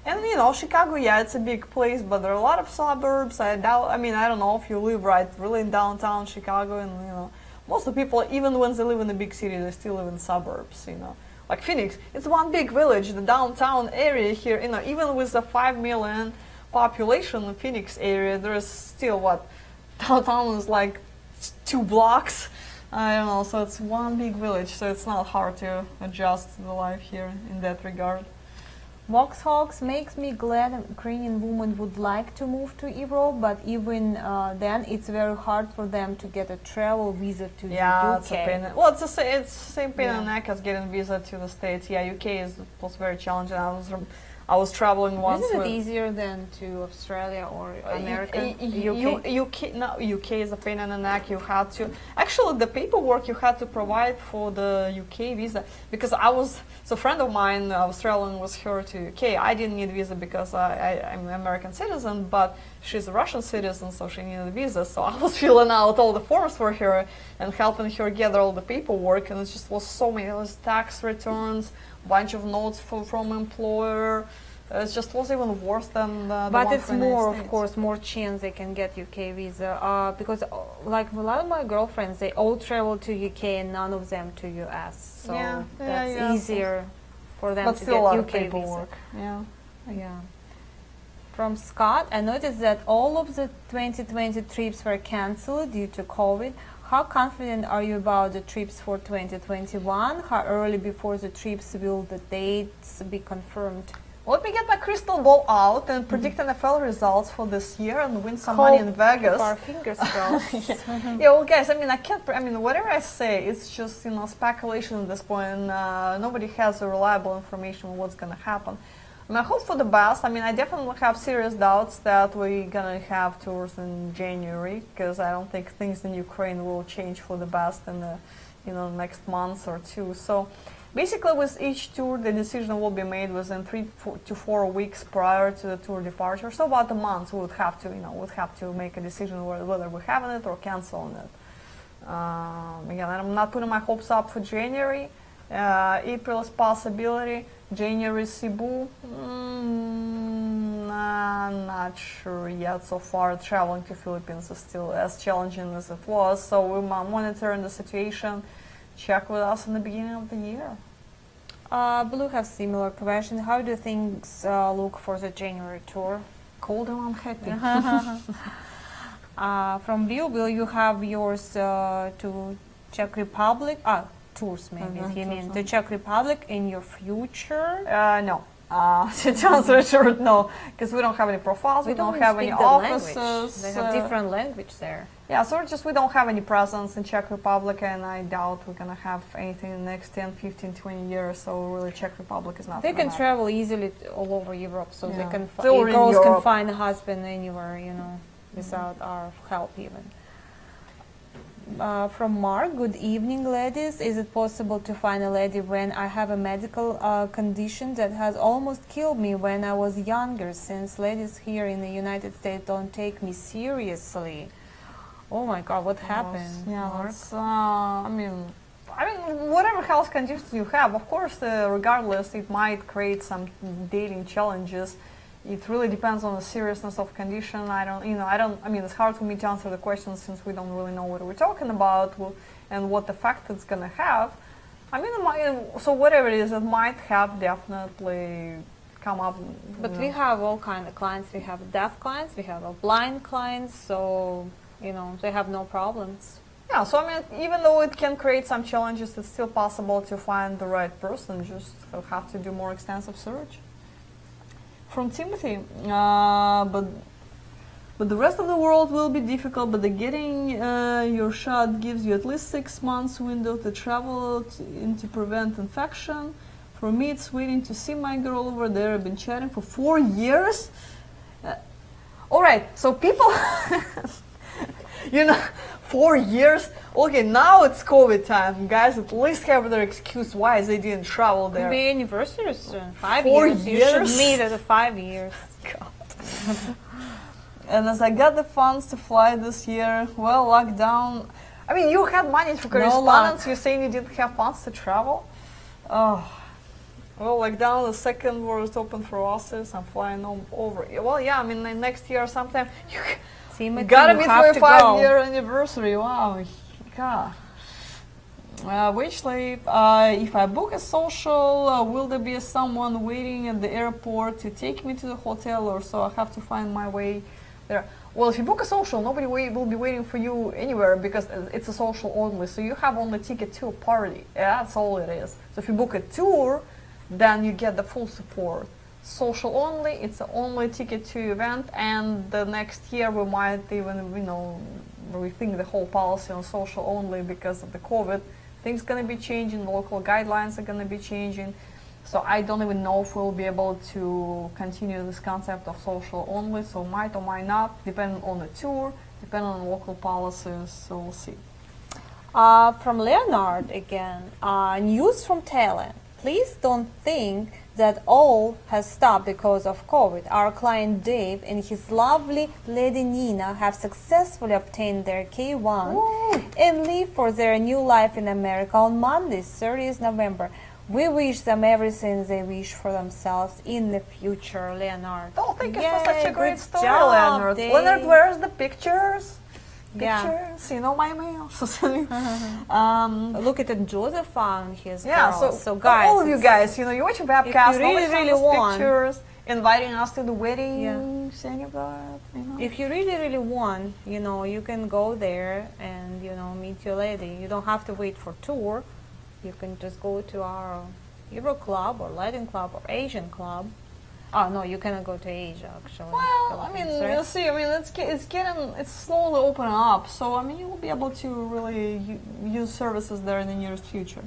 And you know, Chicago, yeah, it's a big place, but there are a lot of suburbs. I don't know if you live really in downtown Chicago, and you know, most of the people, even when they live in a big city, they still live in suburbs. You know, like Phoenix, it's one big village. The downtown area here, you know, even with the 5 million population in Phoenix area, there is still downtown is like 2 blocks. I don't know, so it's one big village, so it's not hard to adjust the life here in that regard. Voxhogs makes me glad a Ukrainian woman would like to move to Europe, but even then it's very hard for them to get a travel visa to the UK. It's a pain. Well, it's the same pain in the neck as getting visa to the States. Yeah, UK was very challenging. I was traveling once. Isn't it easier than to Australia or America? UK is a pain in the neck. You had to actually the paperwork you had to provide for the UK visa, because a friend of mine Australian was here to UK. I didn't need a visa because I'm an American citizen, but she's a Russian citizen, so she needed a visa. So I was filling out all the forms for her and helping her gather all the paperwork, and it just was so many. It was tax returns, bunch of notes from employer. It just was even worse than the but one it's for more, States. of course, more chance they can get UK visa because, like a lot of my girlfriends, they all travel to UK and none of them to US. So that's easier for them to get UK paperwork. visa. Yeah. From Scott, I noticed that all of the 2020 trips were cancelled due to COVID. How confident are you about the trips for 2021? How early before the trips will the dates be confirmed? Let me get my crystal ball out and predict NFL results for this year and win some money in Vegas. Keep our fingers crossed. Yeah, well, guys, whatever I say, it's just, speculation at this point. Nobody has a reliable information on what's going to happen. I hope for the best. I definitely have serious doubts that we're going to have tours in January, because I don't think things in Ukraine will change for the best in the, next month or two. So basically, with each tour, the decision will be made within 3 to 4 weeks prior to the tour departure. So about a month, we would have to make a decision whether we're having it or canceling it. Again, I'm not putting my hopes up for January. April is possibility. January Cebu, I'm not sure yet. So far, traveling to Philippines is still as challenging as it was. So we're monitoring the situation. Check with us in the beginning of the year. Blue has similar question. How do things look for the January tour? Cold and unhappy. From Blue, will you have yours to Czech Republic? Tours maybe. You mean to Czech Republic in your future? No. To answer it short, no, because we don't have any profiles, we don't have any offices. Language. They have different language there. Yeah, so we don't have any presence in Czech Republic, and I doubt we're gonna have anything in the next 10, 15, 20 years. So really, Czech Republic is not. They can travel easily all over Europe, so they can. Girls can find a husband anywhere, without our help even. From Mark, good evening, ladies. Is it possible to find a lady when I have a medical condition that has almost killed me when I was younger, since ladies here in the United States don't take me seriously? Oh my God, what happened? Yeah, whatever health conditions you have, of course, regardless, it might create some dating challenges. It really depends on the seriousness of condition. It's hard for me to answer the question since we don't really know what we're talking about and what effect it's going to have. So whatever it is, it might have definitely come up. But we have all kind of clients. We have deaf clients, we have blind clients, so, they have no problems. Yeah, so even though it can create some challenges, it's still possible to find the right person. Just have to do more extensive search. From Timothy, but the rest of the world will be difficult, but getting your shot gives you at least 6 months window to travel to prevent infection. For me, it's waiting to see my girl over there. I've been chatting for 4 years. All right, so people, 4 years. Okay, now it's COVID time. Guys at least have their excuse why they didn't travel there. Could be anniversary soon. 5 4 years. years. You should meet at 5 years. God. And as I got the funds to fly this year, well, lockdown. You had money for correspondence. You're saying you didn't have funds to travel? Oh, Well, like down the second where it's open for us, I'm flying over. Well, yeah, I mean, next year sometime. You gotta be for your 5-year anniversary. Wow, God. Wage if I book a social, will there be someone waiting at the airport to take me to the hotel, or so I have to find my way there? Well, if you book a social, nobody will be waiting for you anywhere because it's a social only. So you have only ticket to a party. That's all it is. So if you book a tour, then you get the full support. Social only, it's the only ticket to event, and the next year we might even, rethink the whole policy on social only because of the COVID. Things gonna be changing, local guidelines are gonna be changing. So I don't even know if we'll be able to continue this concept of social only. So might or might not, depending on the tour, depending on local policies. So we'll see. From Leonard again, news from Thailand. Please don't think that all has stopped because of COVID. Our client Dave and his lovely lady Nina have successfully obtained their K1 and leave for their new life in America on Monday, 30th November. We wish them everything they wish for themselves in the future, Leonard. Oh, thank you for such a great story, job, Leonard. Dave. Leonard, where's the pictures? Yeah. My mail. Look at it, Joseph found his yeah, girls. so guys, all of you guys, you watch a webcast, if you really want pictures, inviting us to the wedding, saying about, If you really want, you can go there and, meet your lady. You don't have to wait for tour. You can just go to our Euro club or Latin club or Asian club. Oh no, you cannot go to Asia actually. Well, I mean, right? you'll see. I mean, it's slowly opening up. So I mean, you will be able to really use services there in the nearest future.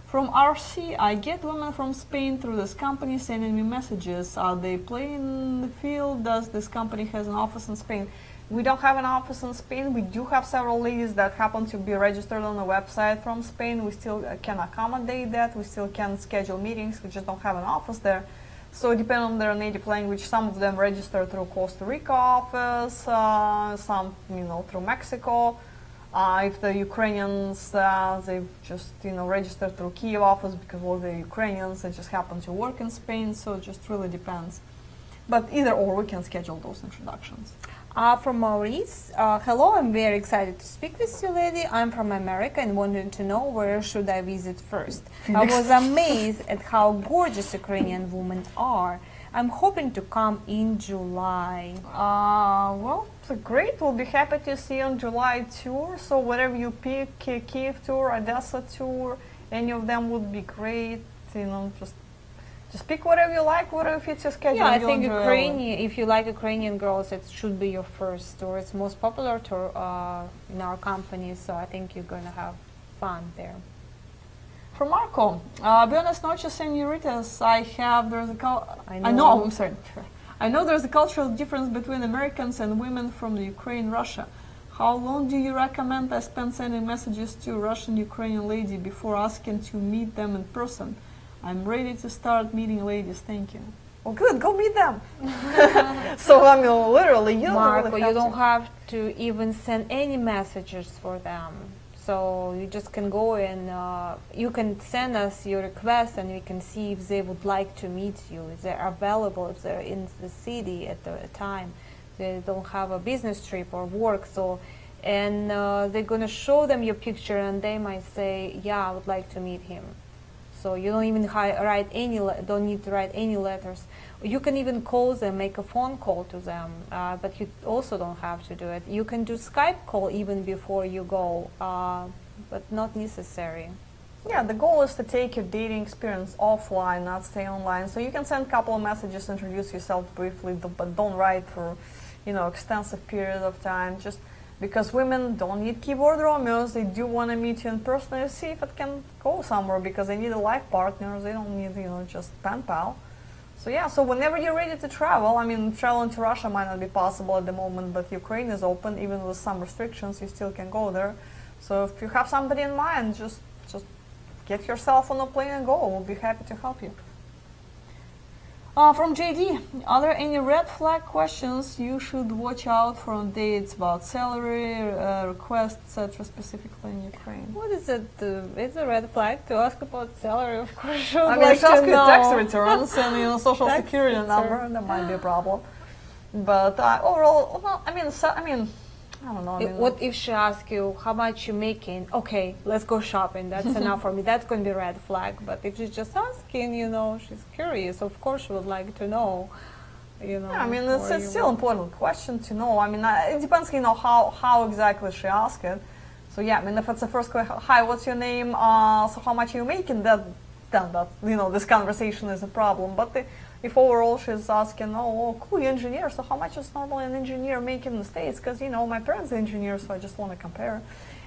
From RC, I get women from Spain through this company sending me messages. Are they playing the field? Does this company has an office in Spain? We don't have an office in Spain. We do have several ladies that happen to be registered on the website from Spain. We still can accommodate that. We still can schedule meetings. We just don't have an office there. So depending on their native language, some of them register through Costa Rica office, some through Mexico. If the Ukrainians, they just register through Kiev office because all the Ukrainians they just happen to work in Spain. So it just really depends. But either or, we can schedule those introductions. From Maurice, hello, I'm very excited to speak with you, lady. I'm from America and wanted to know where should I visit first. I was amazed at how gorgeous Ukrainian women are. I'm hoping to come in July. Well, so great. We'll be happy to see you on July tour. So whatever you pick, Kiev tour, Odessa tour, any of them would be great. Just pick whatever you like, whatever fits your schedule. Yeah, I think if you like Ukrainian girls, it should be your first tour. It's most popular tour in our company, so I think you're going to have fun there. From Marco, buenas noches, senoritas. I know there's a cultural difference between Americans and women from the Ukraine, Russia. How long do you recommend I spend sending messages to a Russian Ukrainian lady before asking to meet them in person? I'm ready to start meeting ladies, thank you. Well, good, go meet them. So, I mean, literally, Marco, you don't have to even send any messages for them. So you just can go and you can send us your request and we can see if they would like to meet you, if they're available, if they're in the city at the time. They don't have a business trip or work, and they're going to show them your picture and they might say, yeah, I would like to meet him. So you don't even don't need to write any letters. You can even call them, make a phone call to them, but you also don't have to do it. You can do Skype call even before you go, but not necessary. Yeah, the goal is to take your dating experience offline, not stay online. So you can send a couple of messages, introduce yourself briefly, but don't write for, extensive period of time. Just because women don't need keyboard Romeos, they do want to meet you in person and see if it can go somewhere because they need a life partner. They don't need, just pen pal. So yeah, so whenever you're ready to travel, I mean, traveling to Russia might not be possible at the moment, but Ukraine is open, even with some restrictions, you still can go there. So if you have somebody in mind, just get yourself on a plane and go. We'll be happy to help you. From JD, are there any red flag questions you should watch out for on dates about salary, requests, etc., specifically in Ukraine? What is it? It's a red flag to ask about salary, of course. I mean, if you ask you tax returns and social security number, that might be a problem. But overall, well, I mean, I don't know. What if she asks you how much you're making? Okay, let's go shopping. That's enough for me. That's going to be a red flag. But if she's just asking, she's curious. Of course, she would like to know. Yeah, I mean, it's still an important question to know. I mean, it depends, how exactly she asked it. So yeah, I mean, if it's the first question, hi, what's your name? So how much are you making? Then that this conversation is a problem. But if overall she's asking, oh, cool, you're engineer, so how much is normally an engineer making in the States? Because, my parents are engineers, so I just want to compare.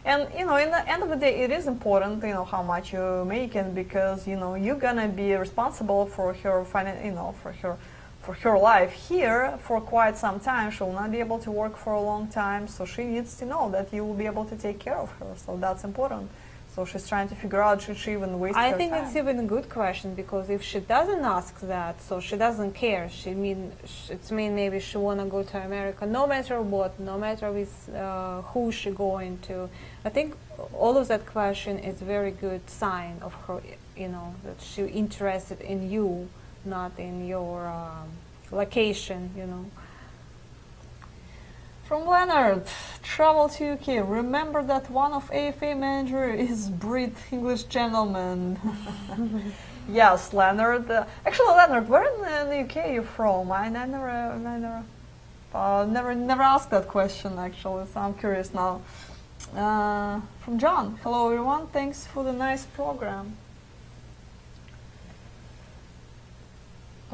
And, in the end of the day, it is important, how much you're making, because, you're going to be responsible for her, for her life here for quite some time. She will not be able to work for a long time, so she needs to know that you will be able to take care of her. So that's important. So she's trying to figure out, should she even waste her time? I think it's even a good question, because if she doesn't ask that, so she doesn't care. It's maybe she want to go to America, no matter what, no matter with who she going to. I think all of that question is very good sign of her, that she interested in you, not in your location, From Leonard, travel to UK. Remember that one of AFA manager is Brit English gentleman. Yes, Leonard. Actually, Leonard, where in the UK are you from? I never asked that question actually, so I'm curious now. From John, hello everyone. Thanks for the nice program.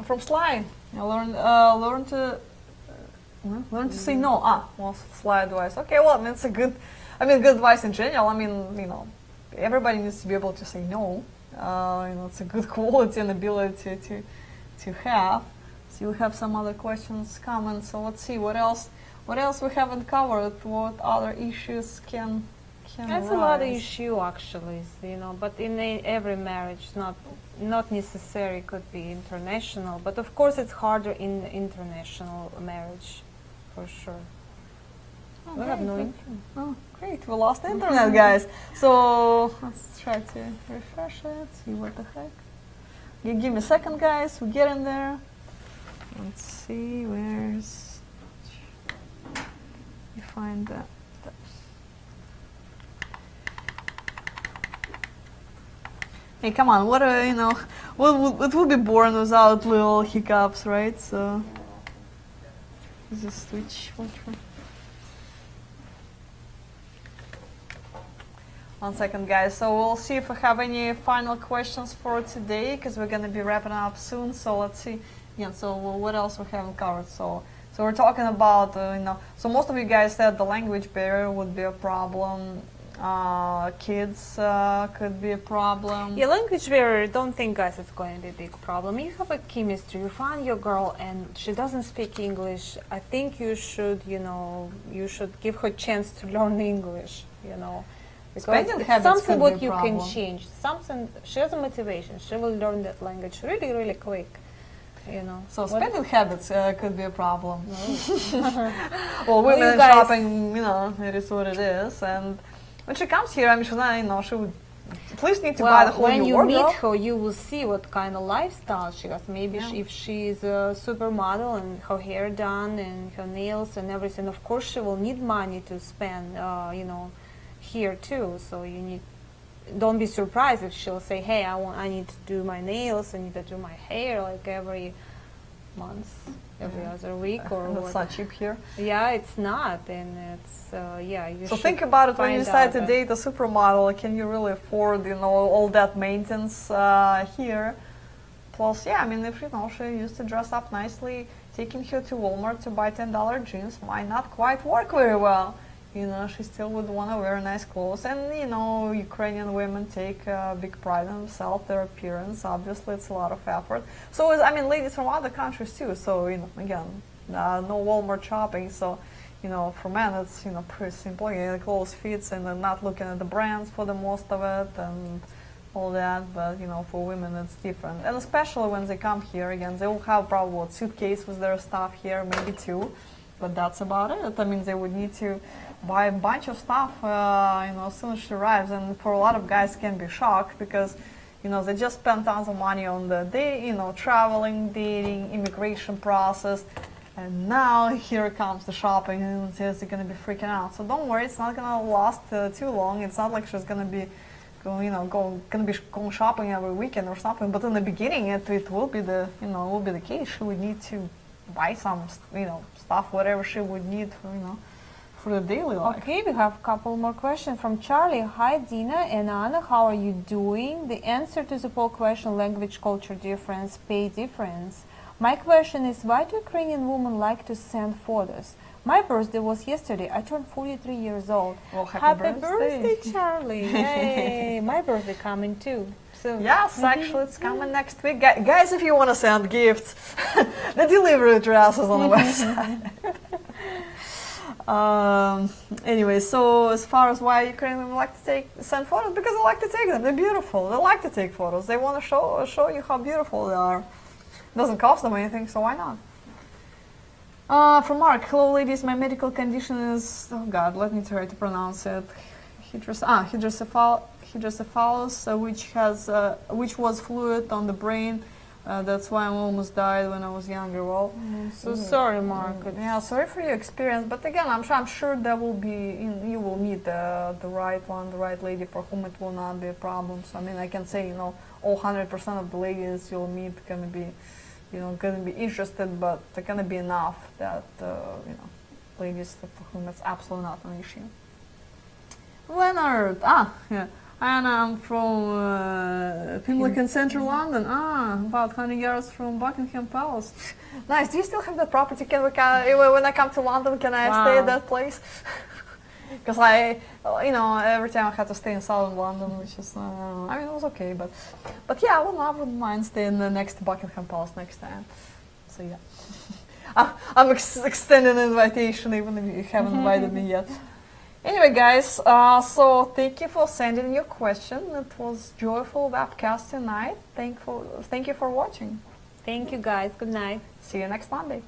From Sly, I learn to say no. Well, Sly advice. Okay, well, I mean, it's good advice in general. I mean, everybody needs to be able to say no. It's a good quality and ability to have. So we have some other questions, comments. So let's see what else we haven't covered. What other issues can That's arise? a lot of issue actually, but in every marriage, not necessary, could be international, but of course it's harder in international marriage, for sure. Oh, We have no great. internet. Oh, great. We lost the internet, guys. So let's try to refresh it, see what the heck. Give me a second, guys. We get in there. Let's see, where's... You find that. Hey, come on, it would be boring without little hiccups, right? So, just switch. One second, guys. So we'll see if we have any final questions for today, because we're going to be wrapping up soon. So let's see. Yeah. So what else we haven't covered? So we're talking about So most of you guys said the language barrier would be a problem. Kids could be a problem. Yeah, language barrier, don't think, guys, it's going to be a big problem. You have a chemistry, you find your girl and she doesn't speak English. I think you should give her a chance to learn English, Because Spending it's habits something could what be a you can problem. change. She has a motivation. She will learn that language really, really quick. So spending habits could be a problem. No. Well, Well, you women guys- shopping, it is what it is. And when she comes here, I mean, she would at least need to buy the whole when new you wardrobe. meet her, you will see what kind of lifestyle she has. Maybe Yeah. if she is a supermodel and her hair done and her nails and everything, of course she will need money to spend, here too. So don't be surprised if she'll say, "Hey, I need to do my nails. I need to do my hair like every month, every other week or That's what." not cheap here. Yeah, it's not, and it's You So should think about it when you find decide out to that- date a supermodel. Can you really afford, all that maintenance here? Plus, yeah, I mean, if she used to dress up nicely, taking her to Walmart to buy $10 jeans might not quite work very well. She still would want to wear nice clothes, and Ukrainian women take big pride in themselves, their appearance. Obviously, it's a lot of effort. So, ladies from other countries too. So, again, no Walmart shopping. So, for men, it's pretty simple. The clothes fits, and then not looking at the brands for the most of it, and all that, but for women it's different, and especially when they come here again, they will have probably a suitcase with their stuff here, maybe two, but that's about it. I mean, they would need to buy a bunch of stuff, as soon as she arrives, and for a lot of guys can be shocked because they just spend tons of money on the day, traveling, dating, immigration process, and now here comes the shopping, and they're going to be freaking out. So don't worry, it's not going to last too long. It's not like she's going to be going shopping every weekend or something. But in the beginning, it will be the case. She would need to buy some stuff, whatever she would need for the daily life. Okay, we have a couple more questions from Charlie. Hi, Dina and Anna, how are you doing? The answer to the poll question, language, culture difference, pay difference. My question is, why do Ukrainian women like to send photos? My birthday was yesterday. I turned 43 years old. Well, happy birthday, Charlie. Yay. My birthday coming too. So yes, actually it's coming next week. Guys, if you want to send gifts, the delivery address is on the website. Anyway, so as far as why Ukrainian women like to send photos, because they like to take them. They're beautiful. They like to take photos. They want to show you how beautiful they are. It doesn't cost them anything, so why not? From Mark, hello ladies, my medical condition is, oh god, let me try to pronounce it, hydrocephalus, which was fluid on the brain. That's why I almost died when I was younger. Well, so sorry, Mark. Yeah, sorry for your experience. But again, I'm sure there will be, you will meet the right one, the right lady for whom it will not be a problem. So I mean, I can say, all 100% of the ladies you'll meet gonna be, gonna be interested, but they're gonna be enough that, ladies for whom it's absolutely not an issue. Leonard, yeah. And I'm from Pimlico, central London. About 100 yards from Buckingham Palace. Nice. Do you still have that property? When I come to London, can I stay at that place? Because every time I had to stay in southern London, which is, it was okay, but yeah, I wouldn't mind staying next to Buckingham Palace next time. So yeah, I'm extending an invitation even if you haven't invited me yet. Anyway, guys, so thank you for sending your question. It was joyful webcast tonight. Thank you for watching. Thank you, guys. Good night. See you next Monday.